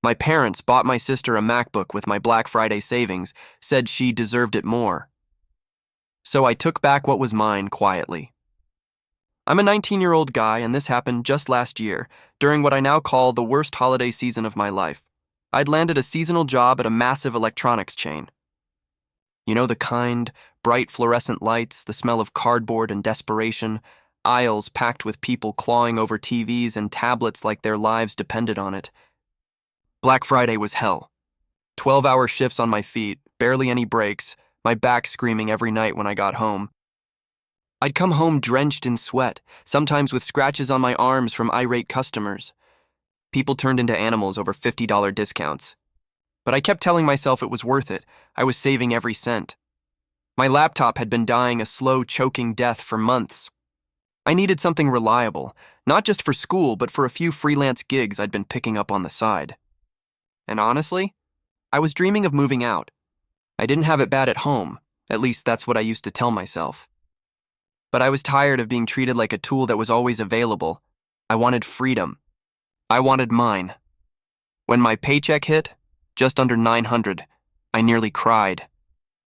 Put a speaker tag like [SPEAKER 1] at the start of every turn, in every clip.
[SPEAKER 1] My parents bought my sister a MacBook with my Black Friday savings, said she deserved it more. So I took back what was mine quietly. I'm a 19-year-old guy, and this happened just last year, during what I now call the worst holiday season of my life. I'd landed a seasonal job at a massive electronics chain. You know, the kind, bright fluorescent lights, the smell of cardboard and desperation, aisles packed with people clawing over TVs and tablets like their lives depended on it. Black Friday was hell. 12-hour shifts on my feet, barely any breaks, my back screaming every night when I got home. I'd come home drenched in sweat, sometimes with scratches on my arms from irate customers. People turned into animals over $50 discounts. But I kept telling myself it was worth it. I was saving every cent. My laptop had been dying a slow, choking death for months. I needed something reliable, not just for school, but for a few freelance gigs I'd been picking up on the side. And honestly, I was dreaming of moving out. I didn't have it bad at home. At least that's what I used to tell myself. But I was tired of being treated like a tool that was always available. I wanted freedom. I wanted mine. When my paycheck hit, just under $900, I nearly cried.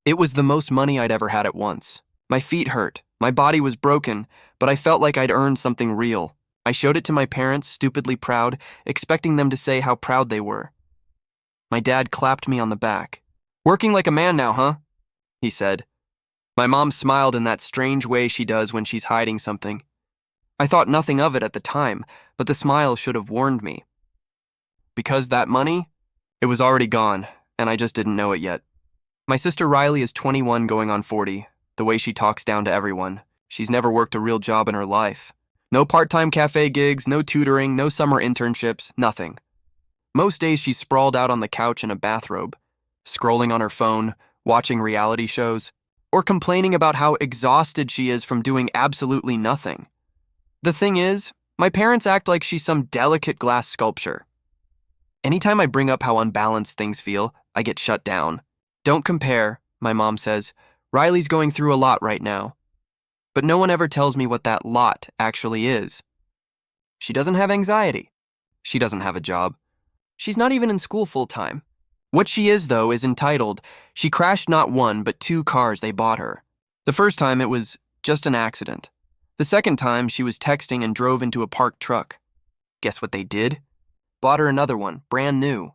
[SPEAKER 1] It was the most money I'd ever had at once. My feet hurt, my body was broken, but I felt like I'd earned something real. I showed it to my parents, stupidly proud, expecting them to say how proud they were. My dad clapped me on the back. "Working like a man now, huh?" he said. My mom smiled in that strange way she does when she's hiding something. I thought nothing of it at the time, but the smile should have warned me. Because that money, it was already gone, and I just didn't know it yet. My sister Riley is 21 going on 40, the way she talks down to everyone. She's never worked a real job in her life. No part-time cafe gigs, no tutoring, no summer internships, nothing. Most days she's sprawled out on the couch in a bathrobe, scrolling on her phone, watching reality shows, or complaining about how exhausted she is from doing absolutely nothing. The thing is, my parents act like she's some delicate glass sculpture. Anytime I bring up how unbalanced things feel, I get shut down. "Don't compare," my mom says. "Riley's going through a lot right now." But no one ever tells me what that lot actually is. She doesn't have anxiety. She doesn't have a job. She's not even in school full-time. What she is, though, is entitled. She crashed not one, but 2 cars they bought her. The first time it was just an accident. The second time she was texting and drove into a parked truck. Guess what they did? Bought her another one, brand new.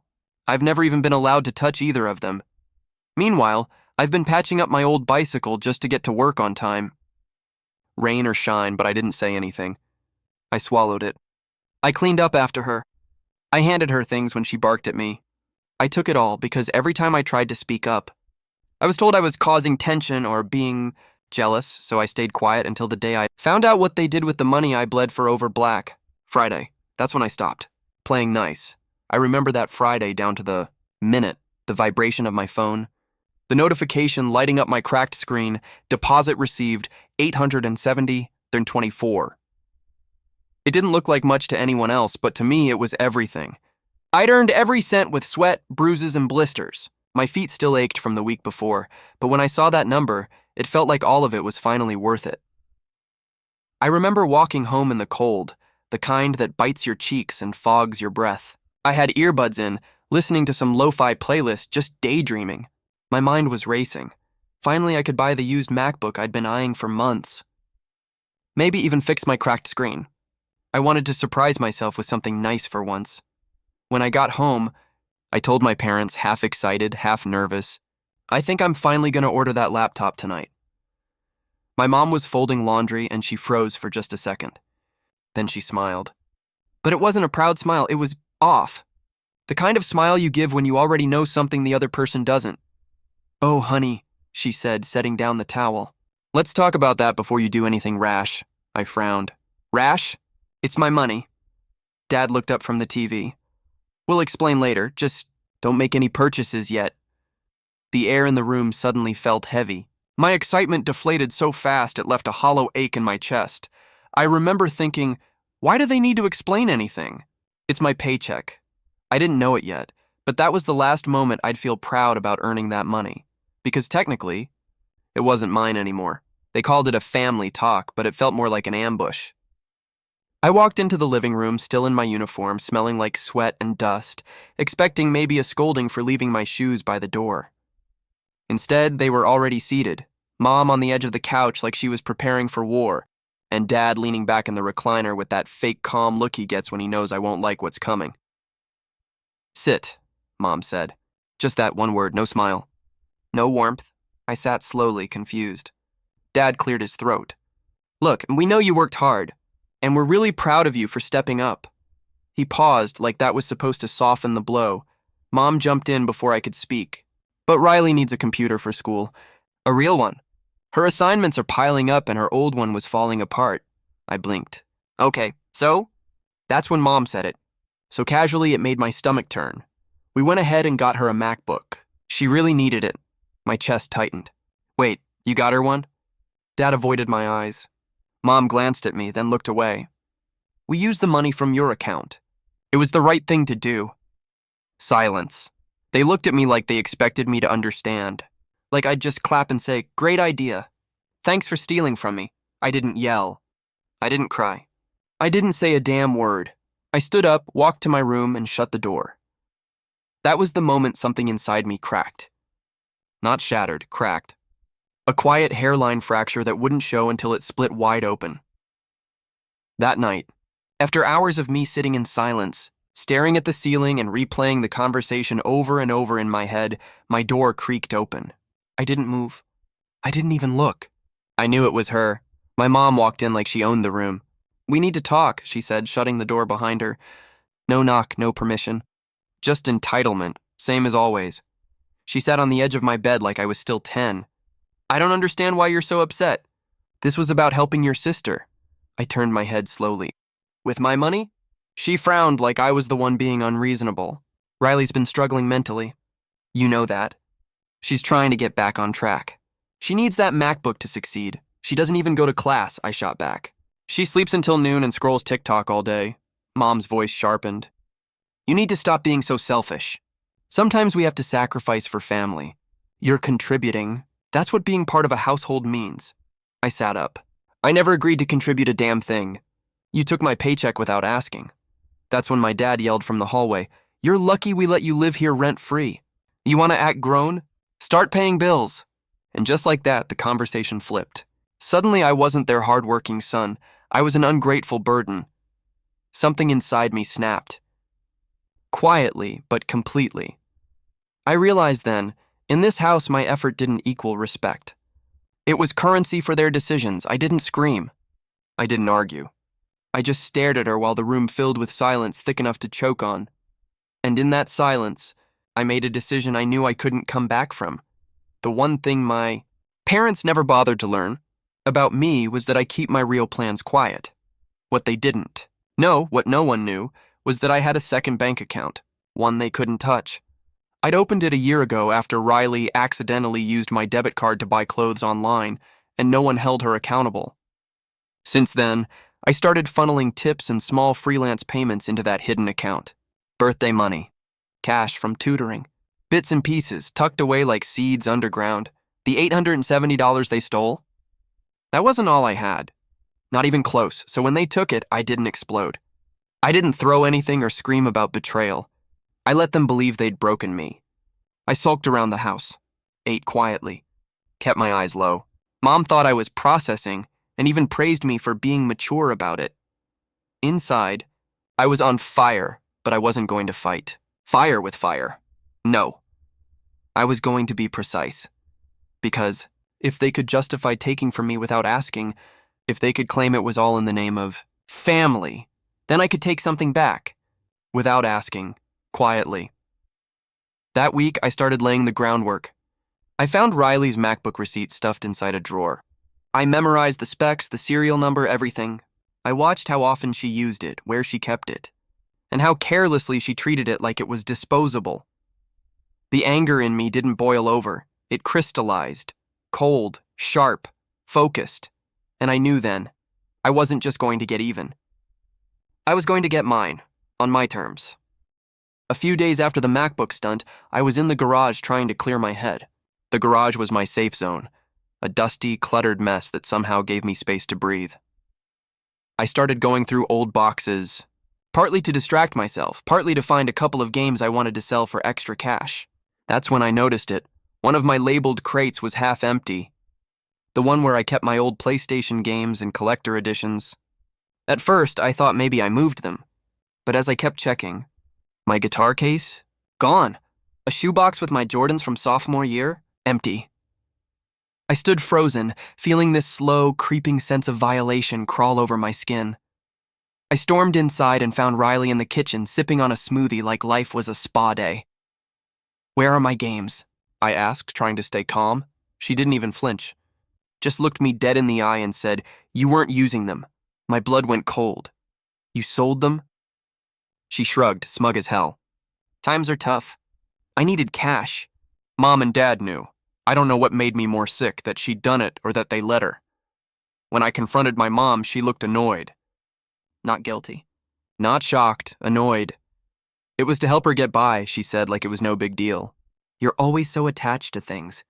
[SPEAKER 1] I've never even been allowed to touch either of them. Meanwhile, I've been patching up my old bicycle just to get to work on time. Rain or shine, but I didn't say anything. I swallowed it. I cleaned up after her. I handed her things when she barked at me. I took it all because every time I tried to speak up, I was told I was causing tension or being jealous, so I stayed quiet until the day I found out what they did with the money I bled for over Black Friday. That's when I stopped playing nice. I remember that Friday down to the minute, the vibration of my phone, the notification lighting up my cracked screen, deposit received, $870.24. It didn't look like much to anyone else, but to me it was everything. I'd earned every cent with sweat, bruises, and blisters. My feet still ached from the week before, but when I saw that number, it felt like all of it was finally worth it. I remember walking home in the cold, the kind that bites your cheeks and fogs your breath. I had earbuds in, listening to some lo-fi playlist, just daydreaming. My mind was racing. Finally, I could buy the used MacBook I'd been eyeing for months. Maybe even fix my cracked screen. I wanted to surprise myself with something nice for once. When I got home, I told my parents, half excited, half nervous, "I think I'm finally going to order that laptop tonight." My mom was folding laundry and she froze for just a second. Then she smiled. But it wasn't a proud smile, it was off. The kind of smile you give when you already know something the other person doesn't. "Oh, honey," she said, setting down the towel. "Let's talk about that before you do anything rash." I frowned. "Rash? It's my money." Dad looked up from the TV. "We'll explain later, just don't make any purchases yet." The air in the room suddenly felt heavy. My excitement deflated so fast it left a hollow ache in my chest. I remember thinking, why do they need to explain anything? It's my paycheck. I didn't know it yet, but that was the last moment I'd feel proud about earning that money. Because technically, it wasn't mine anymore. They called it a family talk, but it felt more like an ambush. I walked into the living room, still in my uniform, smelling like sweat and dust, expecting maybe a scolding for leaving my shoes by the door. Instead, they were already seated, Mom on the edge of the couch like she was preparing for war, and Dad leaning back in the recliner with that fake calm look he gets when he knows I won't like what's coming. "Sit," Mom said. Just that one word, no smile. No warmth. I sat slowly, confused. Dad cleared his throat. "Look, we know you worked hard, and we're really proud of you for stepping up." He paused like that was supposed to soften the blow. Mom jumped in before I could speak. "But Riley needs a computer for school. A real one. Her assignments are piling up and her old one was falling apart." I blinked. "Okay, so?" That's when Mom said it. So casually it made my stomach turn. We went ahead and got her a MacBook. She really needed it. My chest tightened. "Wait, you got her one?" Dad avoided my eyes. Mom glanced at me, then looked away. "We used the money from your account. It was the right thing to do." Silence. They looked at me like they expected me to understand. Like I'd just clap and say, "Great idea. Thanks for stealing from me." I didn't yell. I didn't cry. I didn't say a damn word. I stood up, walked to my room, and shut the door. That was the moment something inside me cracked. Not shattered, cracked. A quiet hairline fracture that wouldn't show until it split wide open. That night, after hours of me sitting in silence, staring at the ceiling and replaying the conversation over and over in my head, my door creaked open. I didn't move. I didn't even look. I knew it was her. My mom walked in like she owned the room. "We need to talk," she said, shutting the door behind her. No knock, no permission. Just entitlement, same as always. She sat on the edge of my bed like I was still 10. "I don't understand why you're so upset. This was about helping your sister." I turned my head slowly. "With my money?" She frowned like I was the one being unreasonable. "Riley's been struggling mentally. You know that. She's trying to get back on track. She needs that MacBook to succeed. She doesn't even go to class," I shot back. "She sleeps until noon and scrolls TikTok all day." Mom's voice sharpened. "You need to stop being so selfish. Sometimes we have to sacrifice for family. You're contributing. That's what being part of a household means." I sat up. "I never agreed to contribute a damn thing. You took my paycheck without asking." That's when my dad yelled from the hallway, "You're lucky we let you live here rent-free. You want to act grown? Start paying bills." And just like that, the conversation flipped. Suddenly, I wasn't their hard-working son. I was an ungrateful burden. Something inside me snapped. Quietly, but completely. I realized then, in this house, my effort didn't equal respect. It was currency for their decisions. I didn't scream. I didn't argue. I just stared at her while the room filled with silence thick enough to choke on. And in that silence, I made a decision I knew I couldn't come back from. The one thing my parents never bothered to learn about me was that I keep my real plans quiet. What they didn't know, what no one knew, was that I had a second bank account, one they couldn't touch. I'd opened it a year ago after Riley accidentally used my debit card to buy clothes online, and no one held her accountable. Since then, I started funneling tips and small freelance payments into that hidden account. Birthday money, cash from tutoring, bits and pieces tucked away like seeds underground. The $870 they stole? That wasn't all I had. Not even close, so when they took it, I didn't explode. I didn't throw anything or scream about betrayal. I let them believe they'd broken me. I sulked around the house, ate quietly, kept my eyes low. Mom thought I was processing and even praised me for being mature about it. Inside, I was on fire, but I wasn't going to fight. Fire with fire. No. I was going to be precise. Because if they could justify taking from me without asking, if they could claim it was all in the name of family, then I could take something back, without asking, quietly. That week, I started laying the groundwork. I found Riley's MacBook receipt stuffed inside a drawer. I memorized the specs, the serial number, everything. I watched how often she used it, where she kept it, and how carelessly she treated it like it was disposable. The anger in me didn't boil over. It crystallized, cold, sharp, focused, and I knew then, I wasn't just going to get even. I was going to get mine, on my terms. A few days after the MacBook stunt, I was in the garage trying to clear my head. The garage was my safe zone, a dusty, cluttered mess that somehow gave me space to breathe. I started going through old boxes, partly to distract myself, partly to find a couple of games I wanted to sell for extra cash. That's when I noticed it. One of my labeled crates was half empty. The one where I kept my old PlayStation games and collector editions. At first, I thought maybe I moved them. But as I kept checking, my guitar case? Gone. A shoebox with my Jordans from sophomore year? Empty. I stood frozen, feeling this slow, creeping sense of violation crawl over my skin. I stormed inside and found Riley in the kitchen sipping on a smoothie like life was a spa day. "Where are my games?" I asked, trying to stay calm. She didn't even flinch. Just looked me dead in the eye and said, "You weren't using them." My blood went cold. "You sold them?" She shrugged, smug as hell. "Times are tough. I needed cash." Mom and Dad knew. I don't know what made me more sick, that she'd done it or that they let her. When I confronted my mom, she looked annoyed. Not guilty. Not shocked, annoyed. It was to help her get by, she said, like it was no big deal. "You're always so attached to things.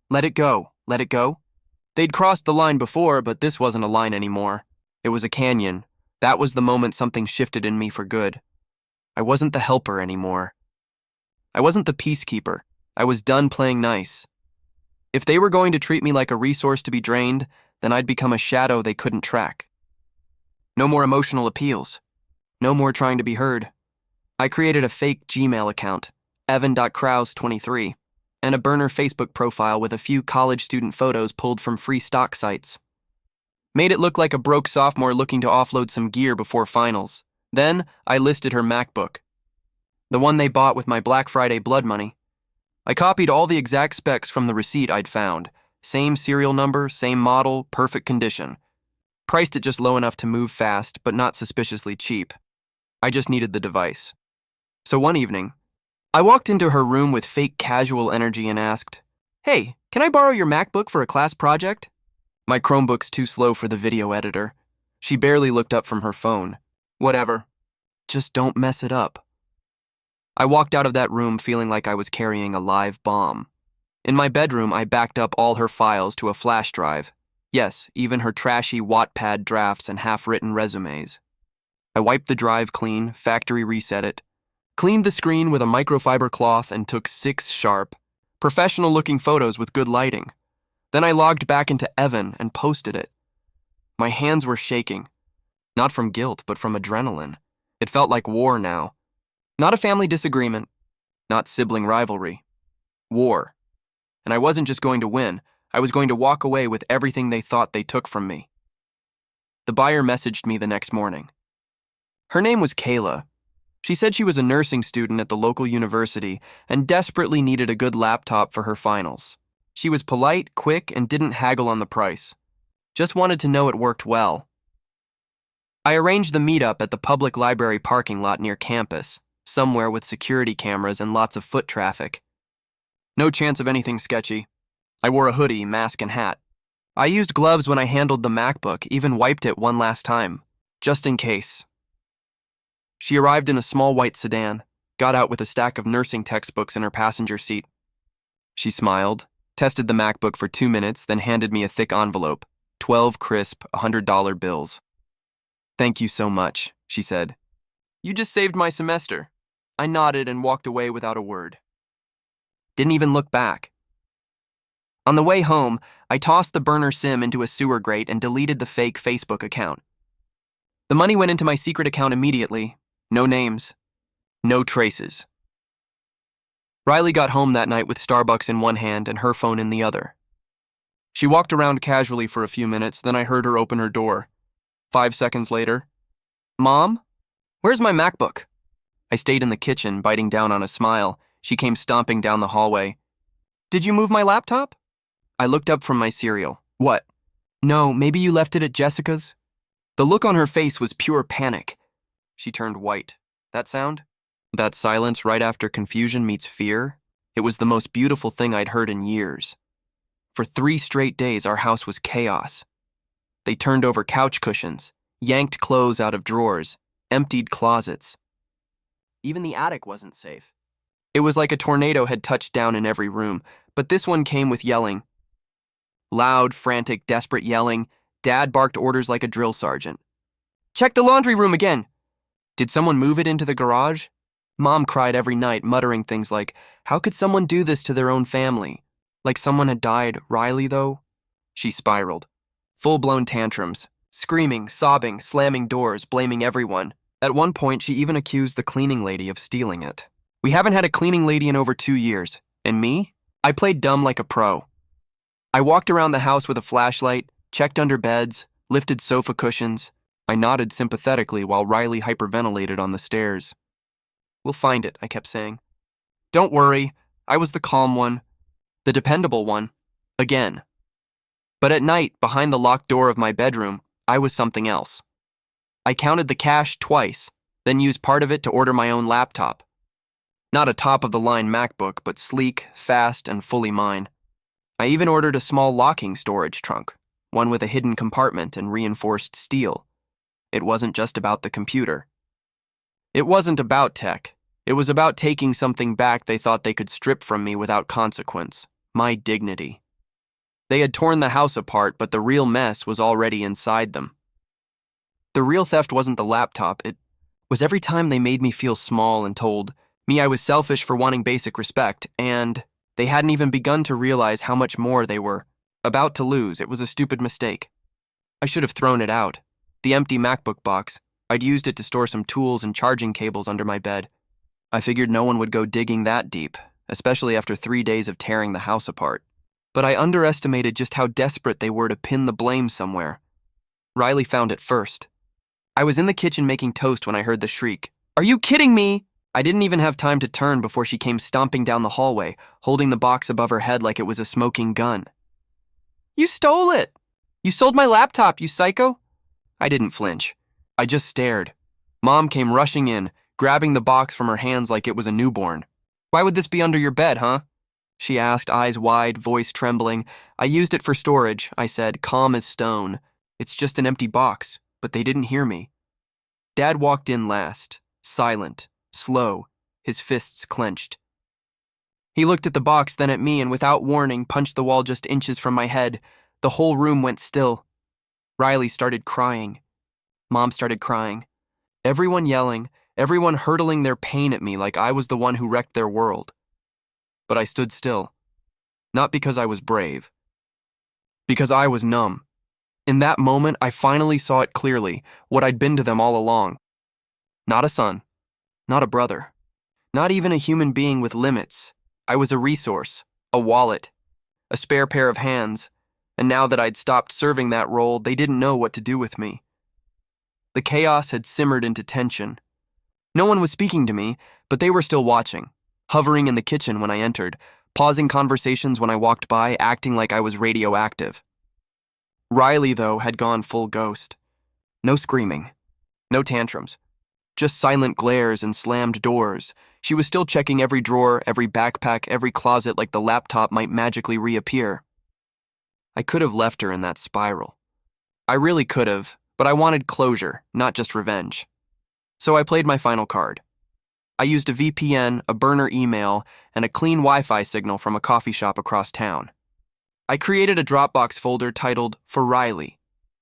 [SPEAKER 1] Let it go, let it go." They'd crossed the line before, but this wasn't a line anymore. It was a canyon. That was the moment something shifted in me for good. I wasn't the helper anymore. I wasn't the peacekeeper. I was done playing nice. If they were going to treat me like a resource to be drained, then I'd become a shadow they couldn't track. No more emotional appeals. No more trying to be heard. I created a fake Gmail account, evan.kraus23, and a burner Facebook profile with a few college student photos pulled from free stock sites. Made it look like a broke sophomore looking to offload some gear before finals. Then, I listed her MacBook. The one they bought with my Black Friday blood money. I copied all the exact specs from the receipt I'd found. Same serial number, same model, perfect condition. Priced it just low enough to move fast, but not suspiciously cheap. I just needed the device. So one evening, I walked into her room with fake casual energy and asked, "Hey, can I borrow your MacBook for a class project?" My Chromebook's too slow for the video editor. She barely looked up from her phone. "Whatever. Just don't mess it up." I walked out of that room feeling like I was carrying a live bomb. In my bedroom, I backed up all her files to a flash drive. Yes, even her trashy Wattpad drafts and half-written resumes. I wiped the drive clean, factory reset it, cleaned the screen with a microfiber cloth and took 6 sharp, professional-looking photos with good lighting. Then I logged back into Evan and posted it. My hands were shaking. Not from guilt, but from adrenaline. It felt like war now. Not a family disagreement. Not sibling rivalry. War. And I wasn't just going to win. I was going to walk away with everything they thought they took from me. The buyer messaged me the next morning. Her name was Kayla. She said she was a nursing student at the local university and desperately needed a good laptop for her finals. She was polite, quick, and didn't haggle on the price. Just wanted to know it worked well. I arranged the meetup at the public library parking lot near campus, somewhere with security cameras and lots of foot traffic. No chance of anything sketchy. I wore a hoodie, mask, and hat. I used gloves when I handled the MacBook, even wiped it one last time, just in case. She arrived in a small white sedan, got out with a stack of nursing textbooks in her passenger seat. She smiled, tested the MacBook for 2 minutes, then handed me a thick envelope, 12 crisp $100 bills. "Thank you so much," she said. "You just saved my semester." I nodded and walked away without a word. Didn't even look back. On the way home, I tossed the burner SIM into a sewer grate and deleted the fake Facebook account. The money went into my secret account immediately. No names. No traces. Riley got home that night with Starbucks in one hand and her phone in the other. She walked around casually for a few minutes, then I heard her open her door. 5 seconds later, "Mom? Where's my MacBook?" I stayed in the kitchen, biting down on a smile. She came stomping down the hallway. "Did you move my laptop?" I looked up from my cereal. "What?" "No, maybe you left it at Jessica's?" The look on her face was pure panic. She turned white. That sound? That silence right after confusion meets fear? It was the most beautiful thing I'd heard in years. For 3 straight days, our house was chaos. They turned over couch cushions, yanked clothes out of drawers, emptied closets. Even the attic wasn't safe. It was like a tornado had touched down in every room, but this one came with yelling. Loud, frantic, desperate yelling. Dad barked orders like a drill sergeant. Check the laundry room again. Did someone move it into the garage? Mom cried every night, muttering things like, how could someone do this to their own family? Like someone had died. Riley, though? She spiraled. Full-blown tantrums. Screaming, sobbing, slamming doors, blaming everyone. At one point, she even accused the cleaning lady of stealing it. We haven't had a cleaning lady in over 2 years. And me? I played dumb like a pro. I walked around the house with a flashlight, checked under beds, lifted sofa cushions. I nodded sympathetically while Riley hyperventilated on the stairs. We'll find it, I kept saying. Don't worry, I was the calm one, the dependable one, again. But at night, behind the locked door of my bedroom, I was something else. I counted the cash twice, then used part of it to order my own laptop. Not a top-of-the-line MacBook, but sleek, fast, and fully mine. I even ordered a small locking storage trunk, one with a hidden compartment and reinforced steel. It wasn't just about the computer. It wasn't about tech. It was about taking something back they thought they could strip from me without consequence, my dignity. They had torn the house apart, but the real mess was already inside them. The real theft wasn't the laptop, it was every time they made me feel small and told me I was selfish for wanting basic respect, and they hadn't even begun to realize how much more they were about to lose. It was a stupid mistake. I should have thrown it out. The empty MacBook box. I'd used it to store some tools and charging cables under my bed. I figured no one would go digging that deep, especially after 3 days of tearing the house apart. But I underestimated just how desperate they were to pin the blame somewhere. Riley found it first. I was in the kitchen making toast when I heard the shriek. Are you kidding me? I didn't even have time to turn before she came stomping down the hallway, holding the box above her head like it was a smoking gun. You stole it! You sold my laptop, you psycho! I didn't flinch. I just stared. Mom came rushing in, grabbing the box from her hands like it was a newborn. Why would this be under your bed, huh? She asked, eyes wide, voice trembling. I used it for storage, I said, calm as stone. It's just an empty box, but they didn't hear me. Dad walked in last, silent, slow, his fists clenched. He looked at the box, then at me, and without warning, punched the wall just inches from my head. The whole room went still. Riley started crying. Mom started crying. Everyone yelling, everyone hurtling their pain at me like I was the one who wrecked their world. But I stood still. Not because I was brave. Because I was numb. In that moment, I finally saw it clearly, what I'd been to them all along. Not a son. Not a brother. Not even a human being with limits. I was a resource, a wallet, a spare pair of hands, and now that I'd stopped serving that role, they didn't know what to do with me. The chaos had simmered into tension. No one was speaking to me, but they were still watching, hovering in the kitchen when I entered, pausing conversations when I walked by, acting like I was radioactive. Riley, though, had gone full ghost. No screaming, no tantrums, just silent glares and slammed doors. She was still checking every drawer, every backpack, every closet like the laptop might magically reappear. I could have left her in that spiral. I really could have, but I wanted closure, not just revenge. So I played my final card. I used a VPN, a burner email, and a clean Wi-Fi signal from a coffee shop across town. I created a Dropbox folder titled For Riley.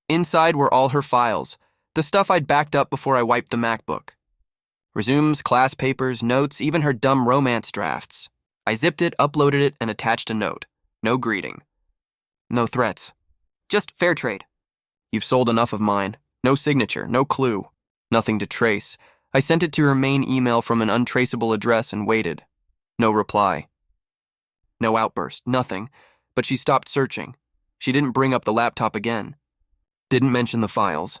[SPEAKER 1] Inside were all her files, the stuff I'd backed up before I wiped the MacBook. Resumes, class papers, notes, even her dumb romance drafts. I zipped it, uploaded it, and attached a note. No greeting. No threats. Just fair trade. You've sold enough of mine. No signature, no clue. Nothing to trace. I sent it to her main email from an untraceable address and waited. No reply. No outburst, nothing. But she stopped searching. She didn't bring up the laptop again. Didn't mention the files.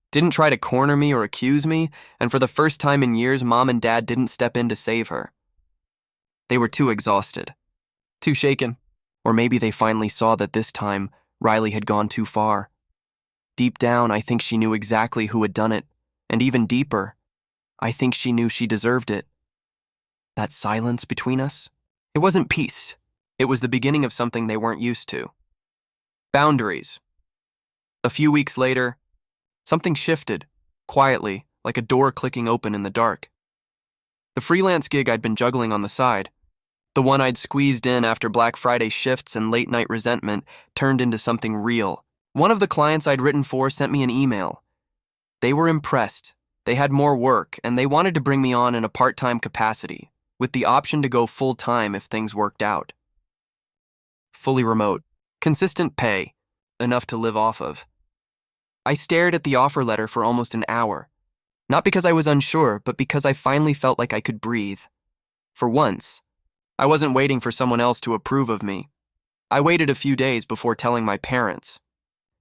[SPEAKER 1] Didn't try to corner me or accuse me, and for the first time in years, Mom and Dad didn't step in to save her. They were too exhausted. Too shaken. Or maybe they finally saw that this time, Riley had gone too far. Deep down, I think she knew exactly who had done it. And even deeper, I think she knew she deserved it. That silence between us? It wasn't peace. It was the beginning of something they weren't used to. Boundaries. A few weeks later, something shifted, quietly, like a door clicking open in the dark. The freelance gig I'd been juggling on the side, the one I'd squeezed in after Black Friday shifts and late-night resentment, turned into something real. One of the clients I'd written for sent me an email. They were impressed. They had more work, and they wanted to bring me on in a part-time capacity, with the option to go full-time if things worked out. Fully remote, consistent pay, enough to live off of. I stared at the offer letter for almost an hour, not because I was unsure, but because I finally felt like I could breathe. For once, I wasn't waiting for someone else to approve of me. I waited a few days before telling my parents.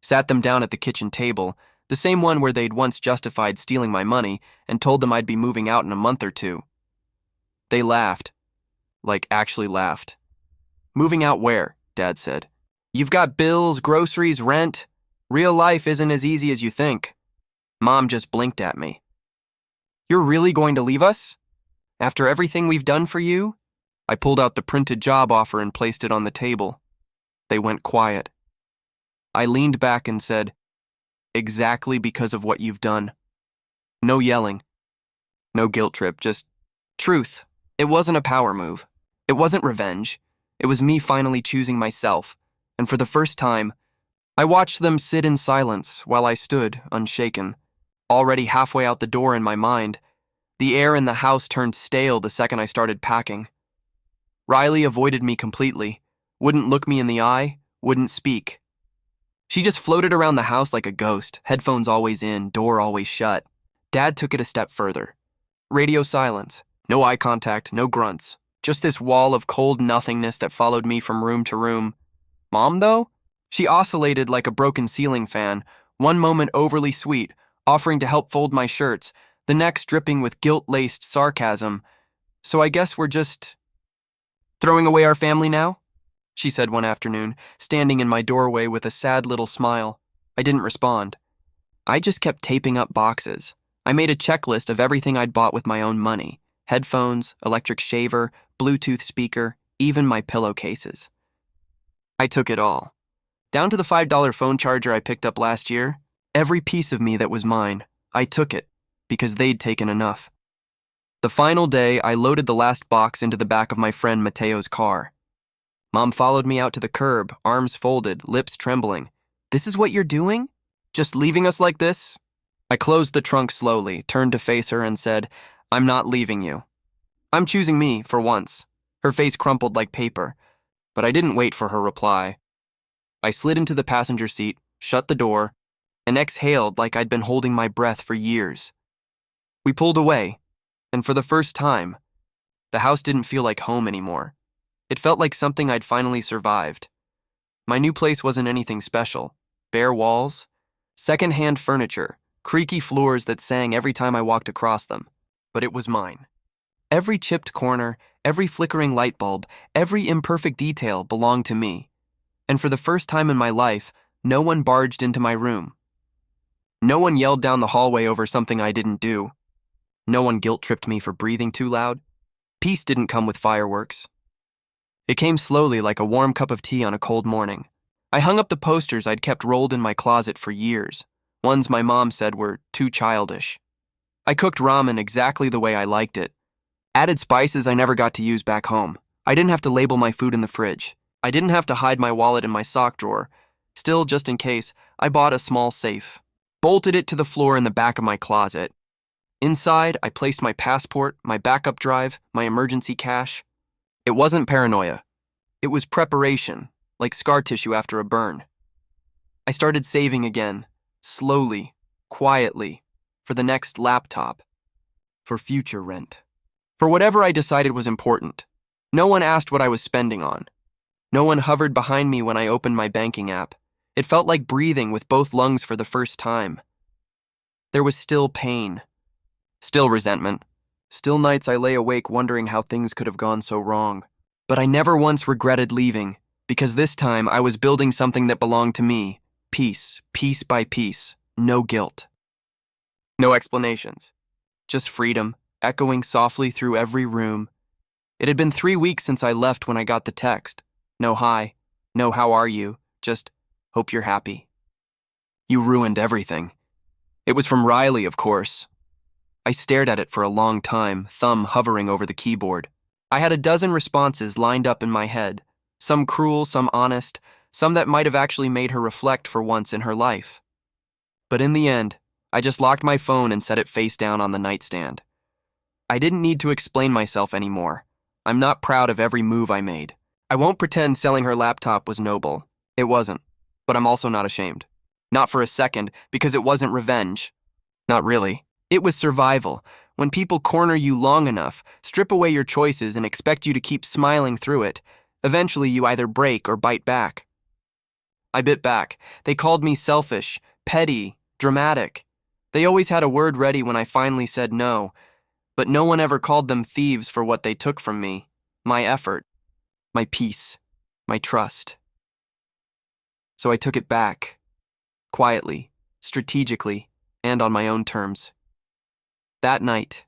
[SPEAKER 1] Sat them down at the kitchen table, the same one where they'd once justified stealing my money, and told them I'd be moving out in a month or two. They laughed. Like, actually laughed. "Moving out where?" Dad said. "You've got bills, groceries, rent. Real life isn't as easy as you think." Mom just blinked at me. "You're really going to leave us? After everything we've done for you?" I pulled out the printed job offer and placed it on the table. They went quiet. I leaned back and said, "Exactly because of what you've done." No yelling. No guilt trip, just truth. It wasn't a power move. It wasn't revenge. It was me finally choosing myself, and for the first time, I watched them sit in silence while I stood, unshaken, already halfway out the door in my mind. The air in the house turned stale the second I started packing. Riley avoided me completely, wouldn't look me in the eye, wouldn't speak. She just floated around the house like a ghost, headphones always in, door always shut. Dad took it a step further. Radio silence, no eye contact, no grunts, just this wall of cold nothingness that followed me from room to room. Mom, though? She oscillated like a broken ceiling fan, one moment overly sweet, offering to help fold my shirts, the next dripping with guilt-laced sarcasm. "So I guess we're just throwing away our family now?" she said one afternoon, standing in my doorway with a sad little smile. I didn't respond. I just kept taping up boxes. I made a checklist of everything I'd bought with my own money. Headphones, electric shaver, Bluetooth speaker, even my pillowcases. I took it all. Down to the $5 phone charger I picked up last year. Every piece of me that was mine. I took it, because they'd taken enough. The final day, I loaded the last box into the back of my friend Mateo's car. Mom followed me out to the curb, arms folded, lips trembling. "This is what you're doing? Just leaving us like this?" I closed the trunk slowly, turned to face her, and said, "I'm not leaving you. I'm choosing me, for once." Her face crumpled like paper, but I didn't wait for her reply. I slid into the passenger seat, shut the door, and exhaled like I'd been holding my breath for years. We pulled away, and for the first time, the house didn't feel like home anymore. It felt like something I'd finally survived. My new place wasn't anything special. Bare walls, second-hand furniture, creaky floors that sang every time I walked across them. But it was mine. Every chipped corner, every flickering light bulb, every imperfect detail belonged to me. And for the first time in my life, no one barged into my room. No one yelled down the hallway over something I didn't do. No one guilt-tripped me for breathing too loud. Peace didn't come with fireworks. It came slowly like a warm cup of tea on a cold morning. I hung up the posters I'd kept rolled in my closet for years, ones my mom said were too childish. I cooked ramen exactly the way I liked it. Added spices I never got to use back home. I didn't have to label my food in the fridge. I didn't have to hide my wallet in my sock drawer. Still, just in case, I bought a small safe. Bolted it to the floor in the back of my closet. Inside, I placed my passport, my backup drive, my emergency cash. It wasn't paranoia. It was preparation, like scar tissue after a burn. I started saving again, slowly, quietly, for the next laptop, for future rent, for whatever I decided was important. No one asked what I was spending on. No one hovered behind me when I opened my banking app. It felt like breathing with both lungs for the first time. There was still pain, still resentment, still nights I lay awake wondering how things could have gone so wrong. But I never once regretted leaving, because this time I was building something that belonged to me, piece by piece, no guilt. No explanations, just freedom, echoing softly through every room. It had been 3 weeks since I left when I got the text. No hi, no how are you, just hope you're happy. You ruined everything. It was from Riley, of course. I stared at it for a long time, thumb hovering over the keyboard. I had a dozen responses lined up in my head, some cruel, some honest, some that might have actually made her reflect for once in her life. But in the end, I just locked my phone and set it face down on the nightstand. I didn't need to explain myself anymore. I'm not proud of every move I made. I won't pretend selling her laptop was noble. It wasn't. But I'm also not ashamed. Not for a second, because it wasn't revenge. Not really. It was survival. When people corner you long enough, strip away your choices, and expect you to keep smiling through it, eventually you either break or bite back. I bit back. They called me selfish, petty, dramatic. They always had a word ready when I finally said no, but no one ever called them thieves for what they took from me. My effort, my peace, my trust. So I took it back, quietly, strategically, and on my own terms. That night,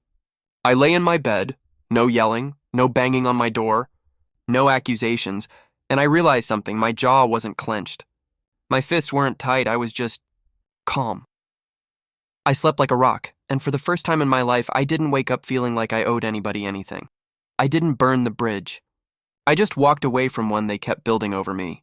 [SPEAKER 1] I lay in my bed, no yelling, no banging on my door, no accusations, and I realized something. My jaw wasn't clenched. My fists weren't tight. I was just calm. I slept like a rock, and for the first time in my life, I didn't wake up feeling like I owed anybody anything. I didn't burn the bridge. I just walked away from one they kept building over me.